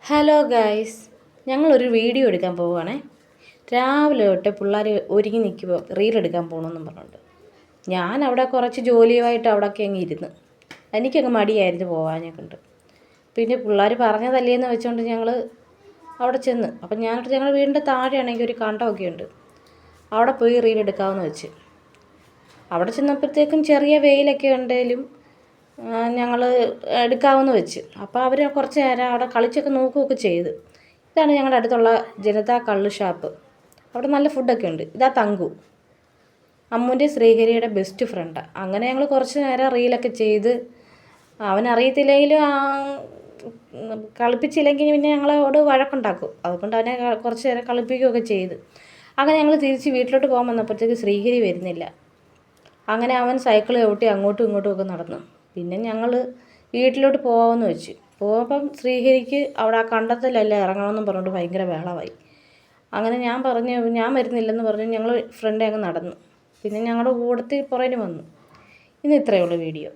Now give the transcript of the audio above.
Hello guys, ഞങ്ങളൊരു video എടുക്കാൻ പോവുകയാണേ. രാവിലെ തൊട്ട് പിള്ളേർ ഒരുങ്ങി നിൽക്കുമ്പോൾ റീലെടുക്കാൻ പോകണമെന്നും പറഞ്ഞുകൊണ്ട് ഞാൻ അവിടെ കുറച്ച് ജോലിയുമായിട്ട് അവിടെയൊക്കെ അങ്ങ് ഇരുന്ന് എനിക്കങ്ങ് മടിയായിരുന്നു പോകാനെ കൊണ്ട്. പിന്നെ പിള്ളേർ പറഞ്ഞതല്ലേന്ന് വെച്ചുകൊണ്ട് ഞങ്ങൾ അവിടെ ചെന്ന്. അപ്പം ഞങ്ങൾ വീടിൻ്റെ താഴെയാണെങ്കിൽ ഒരു കണ്ടമൊക്കെ ഉണ്ട്, അവിടെ പോയി റീലെടുക്കാമെന്ന് വെച്ച്. അവിടെ ചെന്നപ്പോഴത്തേക്കും ചെറിയ വെയിലൊക്കെ ഉണ്ടെങ്കിലും ഞങ്ങൾ എടുക്കാമെന്ന് വെച്ച്. അപ്പോൾ അവർ കുറച്ച് നേരം അവിടെ കളിച്ചൊക്കെ നോക്കുകയൊക്കെ ചെയ്ത്. ഇതാണ് ഞങ്ങളുടെ അടുത്തുള്ള ജനതാ കള്ള് ഷാപ്പ്. അവിടെ നല്ല ഫുഡൊക്കെ ഉണ്ട്. ഇതാ തങ്കു, അമ്മുൻ്റെ ശ്രീഹരിയുടെ ബെസ്റ്റ് ഫ്രണ്ടാണ്. അങ്ങനെ ഞങ്ങൾ കുറച്ച് നേരം റീലൊക്കെ ചെയ്ത്. അവനറിയത്തില്ലെങ്കിലും കളിപ്പിച്ചില്ലെങ്കിൽ പിന്നെ ഞങ്ങളോട് വഴക്കുണ്ടാക്കും. അതുകൊണ്ട് അവനെ കുറച്ച് നേരം കളിപ്പിക്കുകയൊക്കെ ചെയ്ത്. അങ്ങനെ ഞങ്ങൾ തിരിച്ച് വീട്ടിലോട്ട് പോകാൻ വന്നപ്പോഴത്തേക്ക് ശ്രീഹരി വരുന്നില്ല. അങ്ങനെ അവൻ സൈക്കിൾ ചവിട്ടി അങ്ങോട്ടും ഇങ്ങോട്ടും ഒക്കെ നടന്നു. പിന്നെ ഞങ്ങൾ വീട്ടിലോട്ട് പോകാമെന്ന് വെച്ച്. പോകുമ്പം ശ്രീഹരിക്ക് അവിടെ ആ കണ്ടത്തിലെല്ലാം ഇറങ്ങണമെന്നും പറഞ്ഞുകൊണ്ട് ഭയങ്കര ബഹളമായി. അങ്ങനെ ഞാൻ പറഞ്ഞു ഞാൻ വരുന്നില്ലെന്ന് പറഞ്ഞ് ഞങ്ങൾ ഫ്രണ്ടേ അങ്ങ് നടന്നു. പിന്നെ ഞങ്ങളുടെ കൂടത്തിൽ പുറകിന് വന്നു. ഇന്ന് ഇത്രയേ ഉള്ളൂ വീഡിയോ.